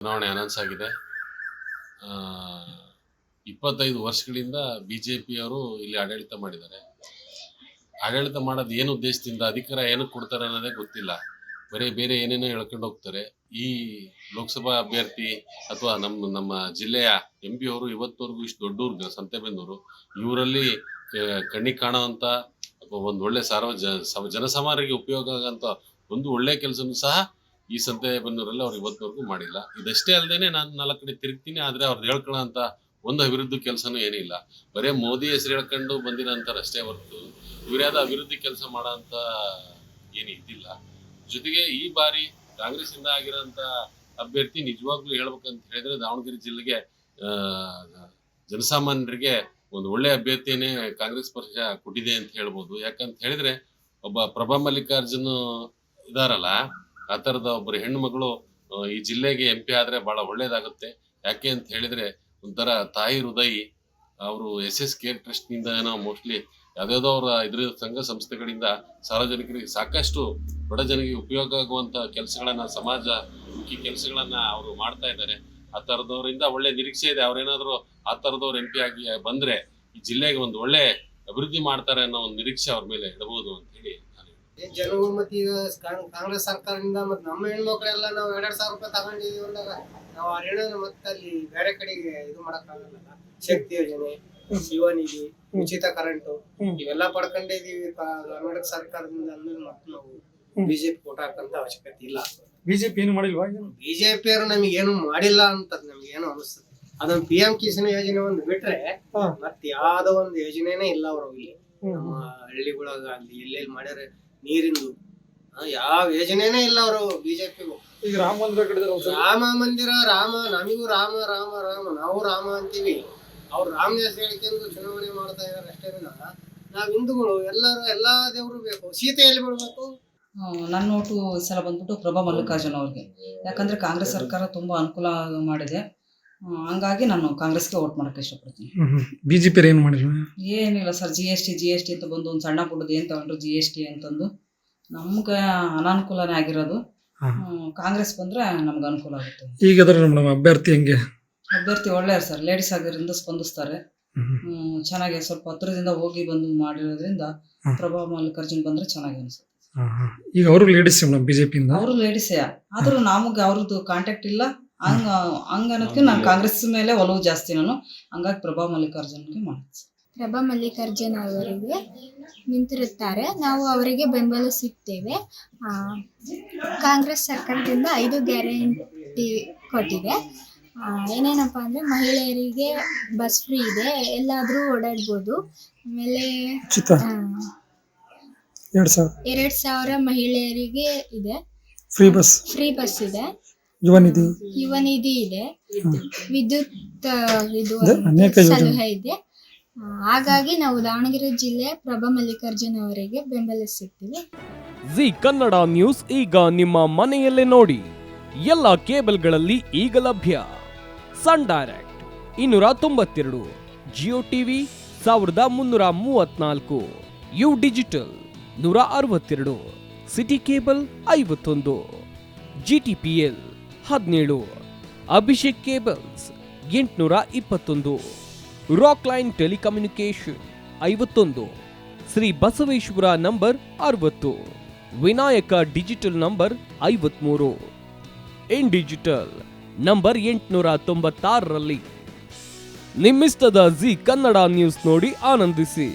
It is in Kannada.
ಚುನಾವಣೆ ಅನೌನ್ಸ್ ಆಗಿದೆ. 25 ವರ್ಷಗಳಿಂದ ಬಿಜೆಪಿಯವರು ಇಲ್ಲಿ ಆಡಳಿತ ಮಾಡಿದ್ದಾರೆ. ಆಡಳಿತ ಮಾಡೋದು ಏನು ಉದ್ದೇಶದಿಂದ, ಅಧಿಕಾರ ಏನಕ್ಕೆ ಕೊಡ್ತಾರೆ ಅನ್ನೋದೇ ಗೊತ್ತಿಲ್ಲ. ಬೇರೆ ಏನೇನೋ ಹೇಳ್ಕೊಂಡು ಹೋಗ್ತಾರೆ. ಈ ಲೋಕಸಭಾ ಅಭ್ಯರ್ಥಿ ಅಥವಾ ನಮ್ಮ ಜಿಲ್ಲೆಯ MP ಅವರು ಇವತ್ತವರೆಗೂ ಇಷ್ಟು ದೊಡ್ಡೂರು ಸಂತೆಬೆನ್ನೂರು, ಇವರಲ್ಲಿ ಕಣ್ಣಿಗೆ ಕಾಣೋವಂಥ ಒಂದು ಒಳ್ಳೆ ಜನಸಾಮಾನ್ಯರಿಗೆ ಉಪಯೋಗ ಆಗೋಂಥ ಒಂದು ಒಳ್ಳೆ ಕೆಲಸನೂ ಸಹ ಈ ಸಂತೆಬೆನ್ನೂರಲ್ಲಿ ಅವ್ರು ಇವತ್ತವರೆಗೂ ಮಾಡಿಲ್ಲ. ಇದಷ್ಟೇ ಅಲ್ಲದೆ ನಾನು 4 ಕಡೆ ತಿರುಗ್ತೀನಿ, ಆದರೆ ಅವ್ರದ್ದು ಹೇಳ್ಕೊಳ್ಳೋ ಅಂತ ಒಂದು ಅಭಿವೃದ್ಧಿ ಕೆಲಸನೂ ಏನಿಲ್ಲ. ಬರೀ ಮೋದಿ ಹೆಸರು ಹೇಳ್ಕೊಂಡು ಬಂದಿರೋಂಥರಷ್ಟೇ ಹೊರತು ಇವ್ರ್ಯಾದ ಅಭಿವೃದ್ಧಿ ಕೆಲಸ ಮಾಡೋ ಅಂತ ಏನು ಇದ್ದಿಲ್ಲ. ಜೊತೆಗೆ ಈ ಬಾರಿ ಕಾಂಗ್ರೆಸ್ ಇಂದ ಆಗಿರೋಂಥ ಅಭ್ಯರ್ಥಿ ನಿಜವಾಗ್ಲೂ ಹೇಳ್ಬೇಕಂತ ಹೇಳಿದ್ರೆ ದಾವಣಗೆರೆ ಜಿಲ್ಲೆಗೆ ಜನಸಾಮಾನ್ಯರಿಗೆ ಒಂದು ಒಳ್ಳೆ ಅಭ್ಯರ್ಥಿಯನ್ನೇ ಕಾಂಗ್ರೆಸ್ ಪಕ್ಷ ಕೊಟ್ಟಿದೆ ಅಂತ ಹೇಳ್ಬೋದು. ಯಾಕಂತ ಹೇಳಿದ್ರೆ ಒಬ್ಬ ಪ್ರಭಾ ಮಲ್ಲಿಕಾರ್ಜುನ್ ಇದಾರಲ್ಲ, ಆ ಥರದ ಒಬ್ಬರು ಹೆಣ್ಣು ಮಗಳು ಈ ಜಿಲ್ಲೆಗೆ MP ಆದರೆ ಭಾಳ ಒಳ್ಳೇದಾಗುತ್ತೆ. ಯಾಕೆ ಅಂತ ಹೇಳಿದ್ರೆ ಒಂಥರ ತಾಯಿ ಹೃದಯ. ಅವರು SS ಕೇರ್ ಟ್ರಸ್ಟ್ನಿಂದ ಏನೋ ಮೋಸ್ಟ್ಲಿ ಯಾವುದ್ಯಾವುದೋ ಅವರ ಇದ್ರ ಸಂಘ ಸಂಸ್ಥೆಗಳಿಂದ ಸಾರ್ವಜನಿಕರಿಗೆ ಸಾಕಷ್ಟು ಬಡ ಜನರಿಗೆ ಉಪಯೋಗ ಆಗುವಂಥ ಕೆಲಸಗಳನ್ನ, ಸಮಾಜಮುಖಿ ಕೆಲಸಗಳನ್ನ ಅವರು ಮಾಡ್ತಾ ಇದ್ದಾರೆ. ಆ ಥರದವರಿಂದ ಒಳ್ಳೆ ನಿರೀಕ್ಷೆ ಇದೆ. ಅವ್ರೇನಾದರೂ ಆ ಥರದವ್ರು MP ಆಗಿ ಬಂದರೆ ಈ ಜಿಲ್ಲೆಗೆ ಒಂದು ಒಳ್ಳೆ ಅಭಿವೃದ್ಧಿ ಮಾಡ್ತಾರೆ ಅನ್ನೋ ಒಂದು ನಿರೀಕ್ಷೆ ಅವ್ರ ಮೇಲೆ ಇಡಬಹುದು ಅಂತ ಹೇಳಿ ಜನಗಳು. ಮತ್ತೆ ಈಗ ಕಾಂಗ್ರೆಸ್ ಸರ್ಕಾರದಿಂದ ಮತ್ತೆ ನಮ್ಮ ಹೆಣ್ಮಕ್ಳೆಲ್ಲ ನಾವು 2,000 ರೂಪಾಯಿ ತಗೊಂಡಿದೀವಿ ಅಂದಾಗ ನಾವು ಆ ಋಣನ ಮತ್ತೆ ಅಲ್ಲಿ ಬೇರೆ ಕಡೆಗೆ ಇದು ಮಾಡಕ್ಕಾಗಲ್ಲ. ಶಕ್ತಿ ಯೋಜನೆ, ಶಿವನಿಧಿ, ಉಚಿತ ಕರೆಂಟು ಇವೆಲ್ಲ ಪಡ್ಕೊಂಡಿದೀವಿ ಕರ್ನಾಟಕ ಸರ್ಕಾರದಿಂದ ಅಂದ್ರೆ ಮತ್ತೆ ನಾವು ಬಿಜೆಪಿ ಓಟ್ ಹಾಕಂತ ಅವಶ್ಯಕತೆ ಇಲ್ಲ. ಬಿಜೆಪಿ ಏನು ಮಾಡಿಲ್ವಾ? ಬಿಜೆಪಿ ಅವರು ನಮಗೆ ಏನು ಮಾಡಿಲ್ಲ ಅಂತ ನಮ್ಗೆ ಏನು ಅನಿಸ್ತದೆ. ಅದೊಂದು PM ಕಿಸಾನ್ ಯೋಜನೆ ಒಂದು ಬಿಟ್ರೆ ಮತ್ತೆ ಯಾವ್ದೋ ಒಂದು ಯೋಜನೆನೇ ಇಲ್ಲ ಅವರು ಇಲ್ಲಿ ನಮ್ಮ ಹಳ್ಳಿಗಳಾಗ ಅಲ್ಲಿ ಎಲ್ಲೆಲ್ಲಿ ಮಾಡ್ಯಾರ ನೀರಿಂದು ಯಾವ ಯೋಜನೆನೇ ಇಲ್ಲ ಅವರು ಬಿಜೆಪಿಗೂ. ಈಗ ರಾಮ ಮಂದಿರ ಕಟ್ಟಿದ್ರು. ರಾಮ ಮಂದಿರ, ರಾಮ, ನಮಿಗೂ ರಾಮ ರಾಮ ರಾಮ, ನಾವು ರಾಮ ಅಂತೀವಿ. ಅವ್ರು ರಾಮದಾಸ್ ಹೇಳಿಕೆಂದು ಚುನಾವಣೆ ಮಾಡ್ತಾ ಇದಾರೆ ಅಷ್ಟೇ ವಿನ ನಾವ್ ಹಿಂದೂಗಳು ಎಲ್ಲಾ ದೇವರು ಬೇಕು. ಸೀತೆ ಎಲ್ಲಿ ಬಿಡ್ಬೇಕು? ನನ್ನ ನೋಟು ಈ ಸಲ ಬಂದ್ಬಿಟ್ಟು ಪ್ರಭಾ ಮಲ್ಲಿಕಾರ್ಜುನ್ ಅವ್ರಿಗೆ. ಯಾಕಂದ್ರೆ ಕಾಂಗ್ರೆಸ್ ಸರ್ಕಾರ ತುಂಬಾ ಅನುಕೂಲ ಮಾಡಿದೆ, ಹಂಗಾಗಿ ನಾನು ಕಾಂಗ್ರೆಸ್ಗೆ ವೋಟ್ ಮಾಡಕ್ಕೆ ಇಷ್ಟಪಡ್ತೀನಿ. ಬಿಜೆಪಿ ಏನು ಮಾಡಿಲ್ಲ? ಏನಿಲ್ಲ ಸರ್, GST ಅಂತ ಬಂದು ಒಂದು ಸಣ್ಣ ಪುಟ್ಟದ್ದು ಏನ್ ತಗೊಂಡ್ರು GST ಅಂತಂದು ನಮ್ಗೆ ಅನಾನುಕೂಲನೇ ಆಗಿರೋದು. ಕಾಂಗ್ರೆಸ್ ಬಂದ್ರೆ ನಮ್ಗೆ ಅನುಕೂಲ ಆಗುತ್ತೆ. ಈಗ ಅಭ್ಯರ್ಥಿ ಹೆಂಗೆ? ಅಭ್ಯರ್ಥಿ ಒಳ್ಳೆಯರು ಸರ್, ಲೇಡೀಸ್ ಆಗಿರೋದ್ರಿಂದ ಸ್ಪಂದಿಸ್ತಾರೆ. ಚೆನ್ನಾಗಿ ಸ್ವಲ್ಪ ಹತ್ರದಿಂದ ಹೋಗಿ ಬಂದು ಮಾಡಿರೋದ್ರಿಂದ ಪ್ರಭಾ ಮಲ್ಲಿಕಾರ್ಜುನ್ ಬಂದ್ರೆ ಚೆನ್ನಾಗಿ ಅನ್ಸುತ್ತೆ. ಈಗ ಅವರು ಲೇಡೀಸ್ ಬಿಜೆಪಿಯಿಂದ? ಅವರು ಲೇಡೀಸೇ, ಆದ್ರೂ ನಮಗೆ ಅವ್ರದ್ದು ಕಾಂಟ್ಯಾಕ್ಟ್ ಇಲ್ಲ. ಹಂಗನ್ನೋದಕ್ಕೆ ನಾನು ಕಾಂಗ್ರೆಸ್ ಮೇಲೆ ಒಲವು ಜಾಸ್ತಿ ನಾನು, ಹಂಗಾಗಿ ಪ್ರಭಾ ಮಲ್ಲಿಕಾರ್ಜುನ್ಗೆ ಮಾಡ್ತೀನಿ. ಪ್ರಭಾ ಮಲ್ಲಿಕಾರ್ಜುನ್ ಅವರಿಗೆ ನಿಂತಿರುತ್ತಾರೆ, ನಾವು ಅವರಿಗೆ ಬೆಂಬಲ ಸಿಗ್ತೇವೆ. ಕಾಂಗ್ರೆಸ್ ಸರ್ಕಾರದಿಂದ 5 ಗ್ಯಾರಂಟಿ ಕೊಟ್ಟಿದೆ. ಏನೇನಪ್ಪ ಅಂದರೆ ಮಹಿಳೆಯರಿಗೆ ಬಸ್ ಫ್ರೀ ಇದೆ, ಎಲ್ಲಾದರೂ ಓಡಾಡ್ಬೋದು. ಆಮೇಲೆ 2,000 ಮಹಿಳೆಯರಿಗೆ ಇದೆ, ಫ್ರೀ ಬಸ್ ಇದೆ. ಯುವನಿಧಿ ಇದೆ, ವಿದ್ಯುತ್ ಸಲಹೆ ಇದೆ. ಹಾಗಾಗಿ ನಾವು ದಾವಣಗೆರೆ ಜಿಲ್ಲೆಯ ಪ್ರಭಾ ಮಲ್ಲಿಕಾರ್ಜುನ್ ಅವರಿಗೆ ಬೆಂಬಲಿಸುತ್ತೀವಿ. ಜಿ ಕನ್ನಡ ನ್ಯೂಸ್ ಈಗ ನಿಮ್ಮ ಮನೆಯಲ್ಲೇ ನೋಡಿ. ಎಲ್ಲ ಕೇಬಲ್ಗಳಲ್ಲಿ ಈಗ ಲಭ್ಯ. Sun Direct 292, Jio TV 1334, U digital 162, city cable 51, GTPL 17, Abhishek cables 821, rockline telecommunication 51, Shri Basaveshwara number 60, Vinayaka digital number 53, in digital number 896ರಲ್ಲಿ. ನಿಮ್ಮಿಸ್ತದ ಜಿ ಕನ್ನಡ ನ್ಯೂಸ್ ನೋಡಿ ಆನಂದಿಸಿ.